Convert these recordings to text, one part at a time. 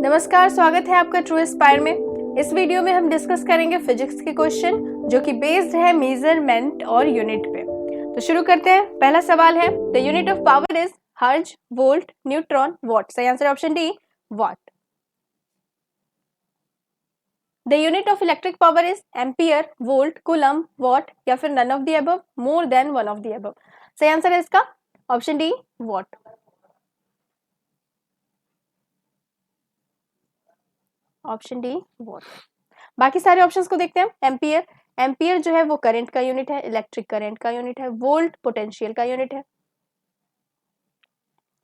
नमस्कार, स्वागत है आपका ट्रू एस्पायर में। इस वीडियो में हम डिस्कस करेंगे फिजिक्स के क्वेश्चन जो कि बेस्ड है मेजरमेंट और यूनिट पे। तो शुरू करते हैं। पहला सवाल है, the unit of power is hertz, volt, neutron, watt. सही answer option D, watt. The unit of electric power is ampere, volt, coulomb, watt या फिर none of the above, more than one of the above. सही answer है इसका option D, watt. Option D, watt. बाकी सारे options को देखते हैं। एम्पियर, एम्पियर जो है वो करंट का यूनिट है, इलेक्ट्रिक करंट का यूनिट है। वोल्ट पोटेंशियल का यूनिट है।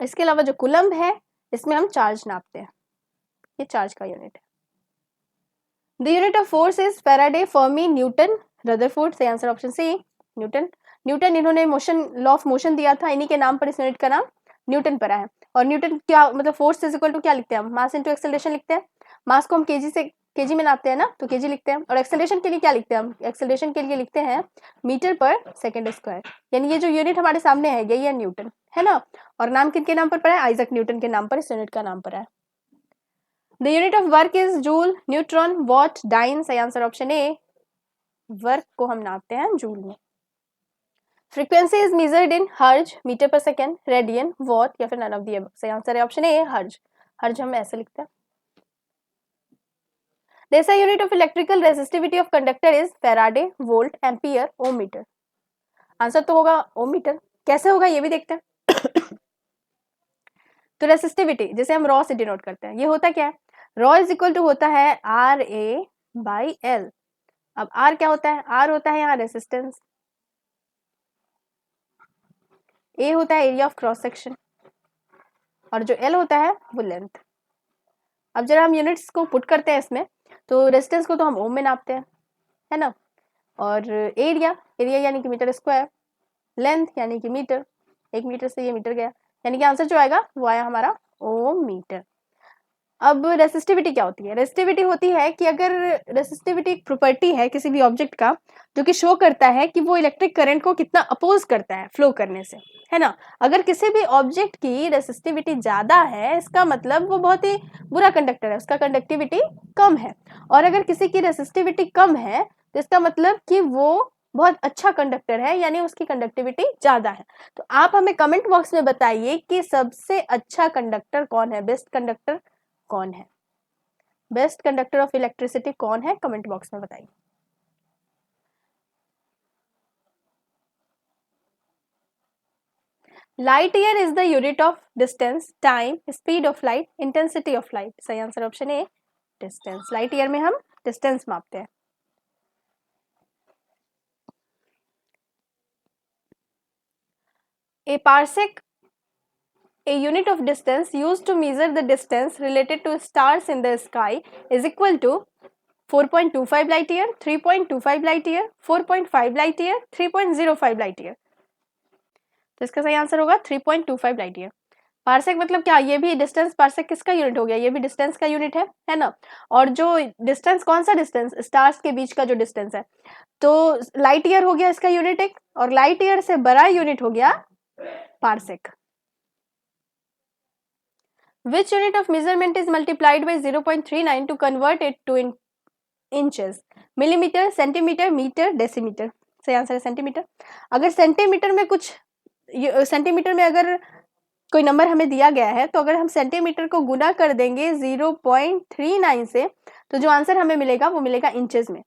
इसके अलावा जो कूलम्ब है इसमें हम चार्ज नापते हैं, ये चार्ज का यूनिट है। The unit of force is Faraday, Fermi, Newton, Rutherford. सही answer option C, Newton. Newton इन्होंने मोशन, लॉ ऑफ मोशन दिया था, इन्हीं के नाम पर इस यूनिट का नाम न्यूटन पड़ा है। और न्यूटन क्या मतलब, फोर्स इज इक्वल टू क्या लिखते हैं हम, मास इंटू एक्सेलरेशन लिखते हैं। मास को हम केजी में नापते हैं ना, तो केजी लिखते हैं। और एक्सेलरेशन के लिए क्या लिखते हैं हम, एक्सेलरेशन के लिए लिखते हैं मीटर पर सेकेंड स्क्वायर। यानी ये जो यूनिट हमारे सामने है यही है न्यूटन, है ना। और नाम किनके नाम पर पड़ा है, आइजक न्यूटन के नाम पर इस यूनिट का नाम पड़ा है। The unit of work is joule, neutron, watt, dyne. सही आंसर ऑप्शन ए, वर्क को हम नापते हैं जूल में। फ्रीक्वेंसी इज मेजर्ड इन हर्ज, मीटर पर सेकेंड, रेडियन, वॉट या फिर नन ऑफ द अबव। सही आंसर है ऑप्शन ए, हर्ज। हर्ज हम ऐसे लिखते हैं। The SI unit of electrical resistivity of conductor is Faraday, volt, ampere, ohm meter. Answer तो होगा ओम मीटर। कैसे होगा ये भी देखते हैं। तो रेसिस्टिविटी जैसे हम रॉ से डिनोट करते हैं, ये होता क्या है, रॉ इज इक्वल टू होता है आर ए बाई एल। अब आर क्या होता है, आर होता है यहाँ रेसिस्टेंस, ए होता है एरिया ऑफ क्रॉस सेक्शन, और जो एल होता है वो लेंथ। अब जरा हम यूनिट्स को पुट करते हैं इसमें, तो रेजिस्टेंस को तो हम ओम में नापते हैं, है ना। और एरिया, एरिया यानी कि मीटर स्क्वायर, लेंथ यानी कि मीटर, एक मीटर से ये मीटर गया, यानी कि आंसर जो आएगा वो आया हमारा ओम मीटर। अब रेसिस्टिविटी क्या होती है, रेसिस्टिविटी होती है कि अगर रेसिस्टिविटी एक प्रॉपर्टी है किसी भी ऑब्जेक्ट का जो कि शो करता है कि वो इलेक्ट्रिक करंट को कितना अपोज करता है फ्लो करने से, है ना। अगर किसी भी ऑब्जेक्ट की रेसिस्टिविटी ज्यादा है इसका मतलब वो बहुत ही बुरा कंडक्टर है, उसका कंडक्टिविटी कम है। और अगर किसी की रेसिस्टिविटी कम है तो इसका मतलब कि वो बहुत अच्छा कंडक्टर है, यानी उसकी कंडक्टिविटी ज्यादा है। तो आप हमें कमेंट बॉक्स में बताइए कि सबसे अच्छा कंडक्टर कौन है, बेस्ट कंडक्टर कौन है, बेस्ट कंडक्टर ऑफ इलेक्ट्रिसिटी कौन है, कमेंट बॉक्स में बताइए। Light year is the unit of distance, time, speed of light, intensity of light. सही answer option A, distance. Light year में हम डिस्टेंस मापते हैं। A parsec, a unit of distance used to measure the distance related to stars in the sky is equal to 4.25 light year, 3.25 light year, 4.5 light year, 3.05 light year। तो इसका सही answer होगा 3.25 light year. Parsec मतलब क्या, ये भी distance, parsec किसका unit हो गया, ये भी डिस्टेंस का यूनिट है ना। और जो डिस्टेंस, कौन सा डिस्टेंस, स्टार्स के बीच का जो डिस्टेंस है, तो लाइट ईयर हो गया इसका यूनिट एक, और लाइट ईयर से बड़ा यूनिट हो गया parsec. Which unit of measurement is multiplied by 0.39 to convert it to inches? Millimetre, centimetre, metre, decimetre. सही आंसर है सेंटीमीटर। अगर सेंटीमीटर में कुछ, सेंटीमीटर में अगर कोई नंबर हमें दिया गया है तो अगर हम सेंटीमीटर को गुना कर देंगे 0.39 से तो जो आंसर हमें मिलेगा वो मिलेगा इंचेस में।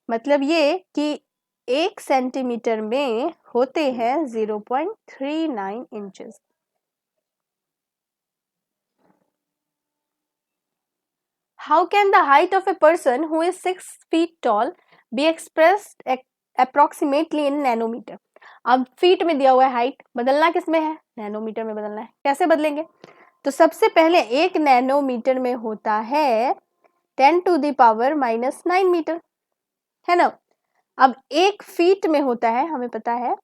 मतलब ये कि 1 सेंटीमीटर में होते हैं 0.39 inches. How can the height of a person who is 6 feet tall be expressed approximately in nanometer? अब फीट में दिया हुआ है हाइट, बदलना किस में है, नैनोमीटर में बदलना है। कैसे बदलेंगे, तो सबसे पहले 1 नैनोमीटर में होता है 10 to the power -9 मीटर, है ना। अब 1 फीट में होता है, हमें पता है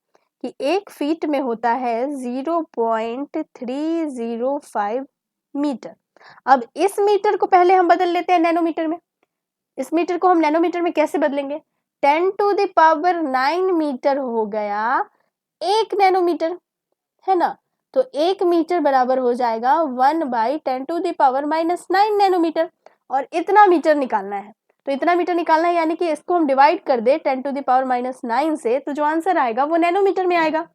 कि 1 फीट में होता है 0.305 मीटर। अब इस मीटर को पहले हम बदल लेते हैं नैनोमीटर में। इस मीटर को हम नैनोमीटर में कैसे बदलेंगे, 10 to the power 9 मीटर हो गया 1 नैनोमीटर, है ना। तो 1 मीटर बराबर हो जाएगा 1/10⁻⁹ नैनोमीटर, और इतना मीटर निकालना है। तो इतना मीटर निकालना है यानी कि इसको हम डिवाइड कर दे 10⁻⁹ से, तो जो आंसर आएगा वो नैनोमीटर में आएगा।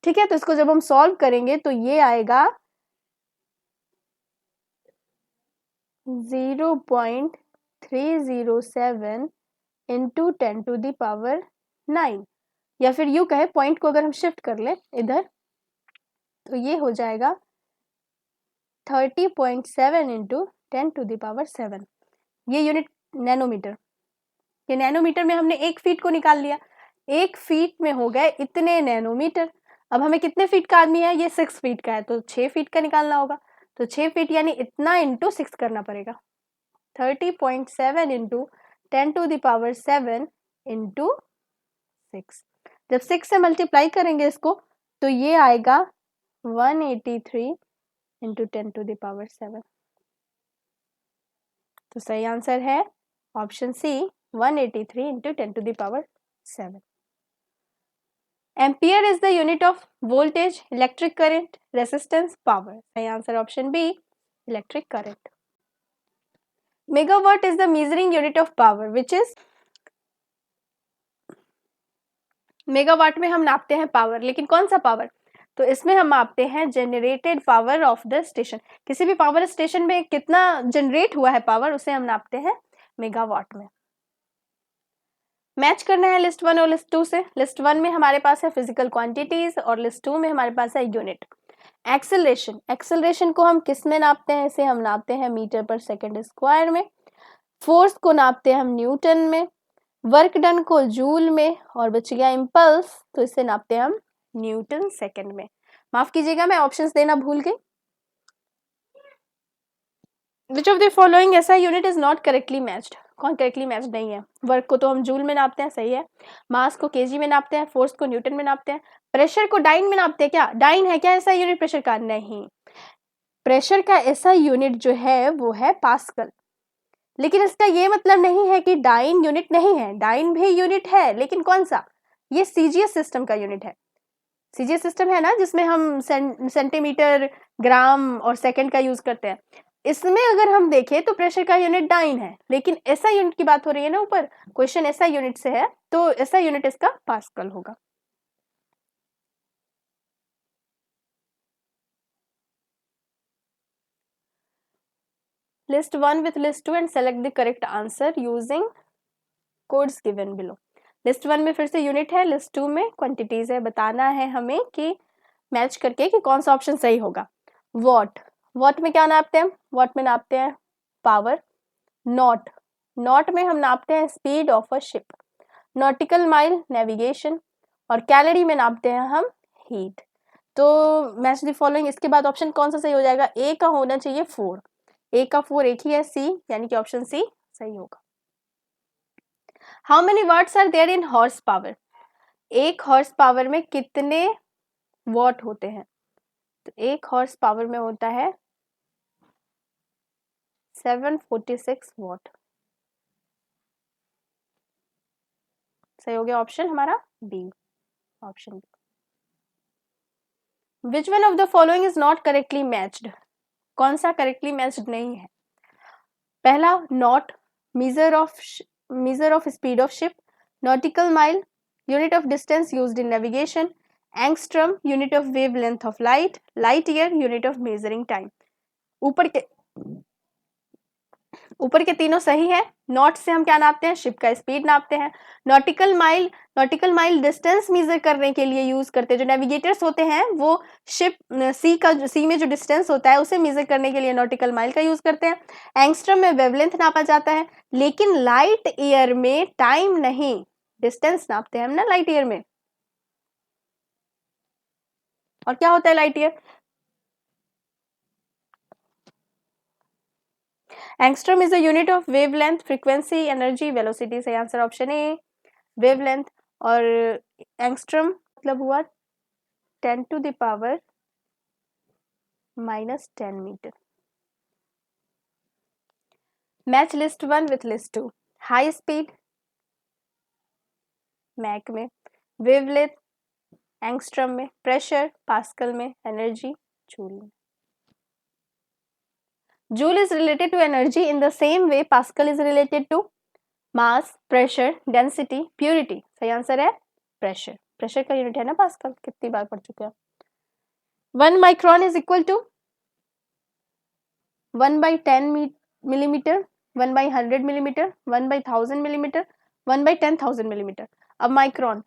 ठीक है, तो इसको जब हम सॉल्व करेंगे तो ये आएगा 0.307 इंटू 10⁻⁹, या फिर यूं कहे पॉइंट को अगर हम शिफ्ट कर ले इधर तो ये हो जाएगा 30.7 इंटू 10⁻⁷। ये यूनिट नैनोमीटर, ये नैनोमीटर में हमने 1 फीट को निकाल लिया, 1 फीट में हो गए इतने नैनोमीटर। अब हमें कितने फीट का आदमी है, ये 6 फीट का है, तो 6 फीट का निकालना होगा। तो 6 फीट यानी इतना इंटू 6 करना पड़ेगा, 30.7 इंटू 10⁻⁷ इंटू 6। जब 6 से मल्टीप्लाई करेंगे इसको तो ये आएगा 183 इंटू 10⁻⁷। तो सही आंसर है option C, 183 into 10⁻⁷। Ampere is the unit of voltage, electric current, resistance, power. सही answer option B, electric current. Megawatt is the measuring unit of power which is, megawatt में हम नापते हैं पावर, लेकिन कौन सा पावर, तो इसमें हम मापते हैं generated power of the station. किसी भी पावर स्टेशन में कितना जनरेट हुआ है पावर, उसे हम नापते हैं मेगावाट में। मैच करना है लिस्ट 1 और लिस्ट 2 से। लिस्ट 1 में हमारे पास है फिजिकल क्वांटिटीज और लिस्ट 2 में हमारे पास है यूनिट। एक्सेलरेशन, एक्सेलरेशन को हम किस में नापते हैं, इसे हम नापते हैं मीटर पर सेकंड स्क्वायर में। फोर्स को नापते हैं हम न्यूटन में। वर्क डन को जूल में, और बच गया इम्पल्स, तो इसे नापते हैं हम न्यूटन सेकंड में। माफ कीजिएगा मैं ऑप्शंस देना भूल गई। Which of the following SI unit is not correctly matched, कौन करेक्टली मैच्ड नहीं है। वर्क को तो हम जूल में नापते हैं, सही है। मास को केजी में नापते हैं, फोर्स को न्यूटन में नापते हैं। प्रेशर को डाइन में नापते हैं, क्या डाइन है क्या ऐसा यूनिट प्रेशर का, नहीं। प्रेशर का ऐसा यूनिट जो है वो है पास्कल। लेकिन इसका ये मतलब नहीं है कि डाइन यूनिट नहीं है, डाइन भी यूनिट है, लेकिन कौन सा, ये सीजीएस सिस्टम का यूनिट है। सीजीएस सिस्टम है ना जिसमें हम सेंटीमीटर, ग्राम और सेकंड का यूज करते हैं। इसमें अगर हम देखें तो प्रेशर का यूनिट डाइन है, लेकिन ऐसा यूनिट की बात हो रही है ना, ऊपर क्वेश्चन ऐसा यूनिट से है, तो ऐसा यूनिट इसका पास्कल होगा। List 1 with list 2 and select the correct answer using codes given below. List 1 में फिर से यूनिट है, लिस्ट 2 में क्वांटिटीज है। बताना है हमें कि मैच करके कि कौन सा ऑप्शन सही होगा। वॉट, वॉट में क्या नापते हैं, वॉट में नापते हैं पावर। नॉट, नॉट में हम नापते हैं speed of a ship. Nautical mile navigation, और कैलोरी में नापते हैं हम हीट। तो मैच द फॉलोइंग, इसके बाद ऑप्शन कौन सा सही हो जाएगा, ए का होना चाहिए 4, ए का 4 एक ही है, सी, यानी कि ऑप्शन सी सही होगा। How many watts are there in horse power, एक हॉर्स पावर में कितने वॉट होते हैं, तो एक हॉर्स पावर में होता है 746 वॉट। सही हो गया ऑप्शन हमारा B, option B. Which one of the following is not correctly matched, कौन सा करेक्टली मैच्ड नहीं है। पहला knot, measure of speed of ship. Nautical mile, unit of distance used in navigation. Angstrom, unit of wave length of light. Light year, unit of measuring time. ऊपर के तीनों सही है। नॉट से हम क्या नापते हैं, शिप का स्पीड नापते हैं। Nautical mile, nautical mile distance measure करने के लिए यूज करते हैं। जो नेविगेटर्स होते हैं वो शिप सी में जो डिस्टेंस होता है उसे मेजर करने के लिए नॉटिकल माइल का यूज करते हैं। एंगस्ट्रम में वेवलेंथ नापा जाता है, लेकिन लाइट ईयर में टाइम नहीं, डिस्टेंस नापते हैं हम ना लाइट ईयर में। और क्या होता है light year, angstrom is a unit of wavelength, frequency, energy, velocity. सही आंसर ऑप्शन ए, वेवलेंथ। और एंगस्ट्रम मतलब हुआ 10⁻⁻10 metre. Match list 1 with list 2। High speed mach में, वेवलेंथ एंगस्ट्रम में, प्रेशर पास्कल में, एनर्जी जूल में। Joule is related to energy in the same way pascal is related to mass, pressure, density, purity. सही answer है pressure. Pressure का unit है ना pascal, कितनी बार पढ़ चुके हैं। 1 micron is equal to 1/10 millimetre, 1/100 millimetre, 1/1000 millimetre, 1/10,000 millimetre. अब माइक्रोन,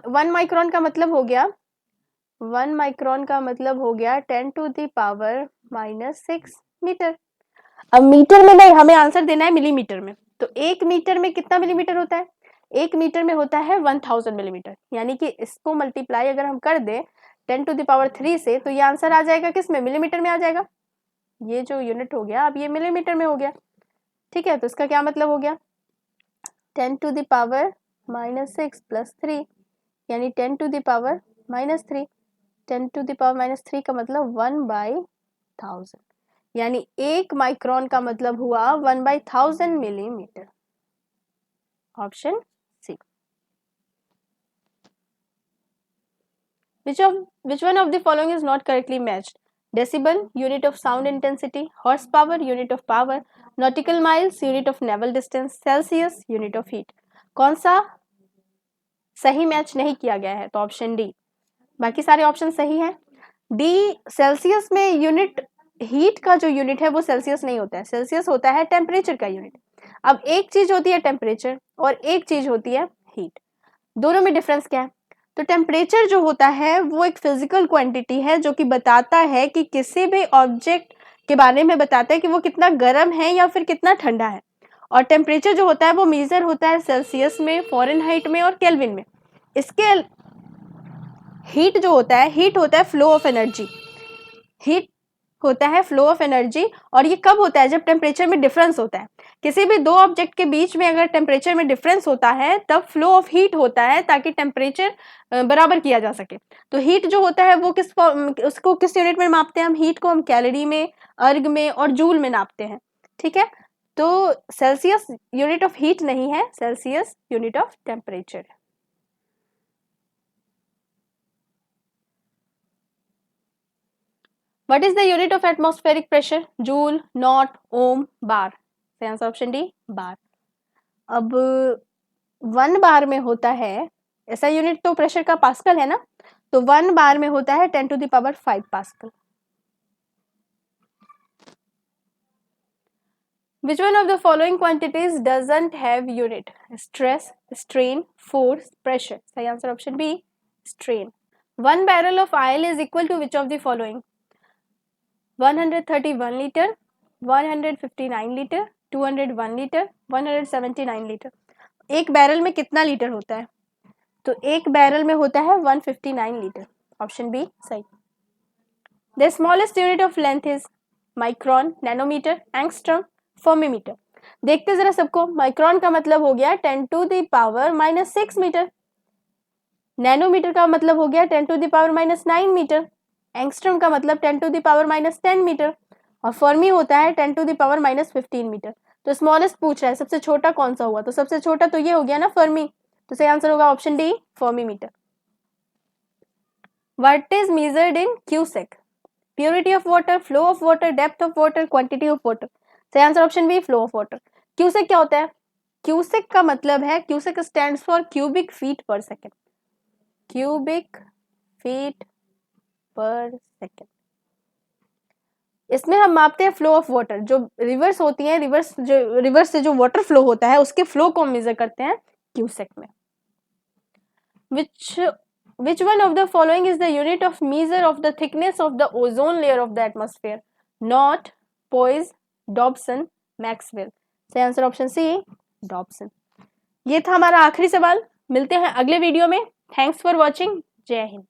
1 माइक्रोन का मतलब हो गया 1 माइक्रोन का मतलब हो गया 10⁻⁻6 मीटर। अब मीटर में नहीं, हमें आंसर देना है मिलीमीटर में। तो 1 मीटर में कितना मिलीमीटर होता है? 1 मीटर में होता है 1000 मिलीमीटर। यानी कि इसको मल्टीप्लाई अगर हम कर दें 10⁻³ से, तो ये आंसर आ जाएगा किस में? मिलीमीटर में आ जाएगा। ये जो यूनिट हो गया अब ये मिलीमीटर में हो गया। ठीक है, तो इसका क्या मतलब हो गया? 10⁻⁻6 + 3 यानी 10⁻³ 10⁻³ का मतलब 1/1000 यानी 1 माइक्रोन का मतलब हुआ 1/1000 millimetre. Option C. Which one of the following is not correctly matched? Decibel, unit of sound intensity; horsepower, unit of power; nautical miles, unit of naval distance; Celsius, unit of heat। कौन सा सही match नहीं किया गया है? तो option D. बाकी सारे ऑप्शन सही हैं। डी, सेल्सियस में यूनिट, हीट का जो यूनिट है वो सेल्सियस नहीं होता है, सेल्सियस होता है टेम्परेचर का यूनिट। अब एक चीज होती है टेम्परेचर और एक चीज होती है हीट, दोनों में डिफरेंस क्या है? तो टेम्परेचर जो होता है वो एक फिजिकल क्वांटिटी है जो कि बताता है कि किसी भी ऑब्जेक्ट के बारे में बताता है कि वो कितना गर्म है या फिर कितना ठंडा है। और टेम्परेचर जो होता है वो मेजर होता है सेल्सियस में, फ़ारेनहाइट में और केल्विन में। इसके हीट जो होता है, हीट होता है फ्लो ऑफ एनर्जी। हीट होता है फ्लो ऑफ एनर्जी, और ये कब होता है? जब टेम्परेचर में डिफरेंस होता है। किसी भी दो ऑब्जेक्ट के बीच में अगर टेम्परेचर में डिफरेंस होता है तब फ्लो ऑफ हीट होता है, ताकि टेम्परेचर बराबर किया जा सके। तो हीट जो होता है वो उसको किस यूनिट में मापते हैं? हम हीट को हम कैलोरी में, अर्ग में और जूल में नापते हैं। ठीक है, तो सेल्सियस यूनिट ऑफ हीट नहीं है, सेल्सियस यूनिट ऑफ टेम्परेचर है। What is the unit of atmospheric pressure? Joule, knot, ohm, bar. सही आंसर ऑप्शन डी, बार। अब 1 बार में होता है, ऐसा यूनिट तो प्रेशर का पास्कल है ना, तो 1 बार में होता है 10⁵ pascal. Which one of the following quantities doesn't have unit? Stress, strain, force, pressure। सही answer option B, strain। 1 barrel of oil is equal to which of the following? 131 litre, 159 litre, 201 litre, 179 litre. एक barrel में कितना litre होता है? तो एक barrel में होता है 159 लीटर। ऑप्शन बी सही। The smallest unit of length is micron, nanometre, angstrom, fermimetre. देखते जरा सबको। माइक्रोन का मतलब हो गया 10⁻⁻6 मीटर, नैनोमीटर का मतलब हो गया 10⁻⁻9 मीटर, एंगस्ट्रम का मतलब 10⁻⁻10 मीटर, और फर्मी होता है 10⁻⁻15 मीटर। तो स्मॉलेस्ट पूछ रहा है सबसे छोटा कौन सा हुआ, तो सबसे छोटा तो ये हो गया ना फर्मी, तो सही आंसर होगा option D, Fermi metre. What is measured in cusec? Purity of water, flow of water, depth of water, quantity of water. सही answer option B, flow of water. Cusec क्या होता है? क्यूसेक का मतलब है, cusec stands for cubic feet per second, cubic feet per second. इसमें हम मापते हैं फ्लो ऑफ वाटर, जो रिवर्स होती है, रिवर्स से जो वाटर फ्लो होता है उसके फ्लो को हम मेजर करते हैं क्यूसेक में। Which one of the following is the unit of measure of the thickness of the ozone layer of the atmosphere? Knot, Poise, Dobson, Maxwell। सही आंसर ऑप्शन सी, Dobson. ये था हमारा आखिरी सवाल। मिलते हैं अगले वीडियो में। Thanks for watching. जय हिंद।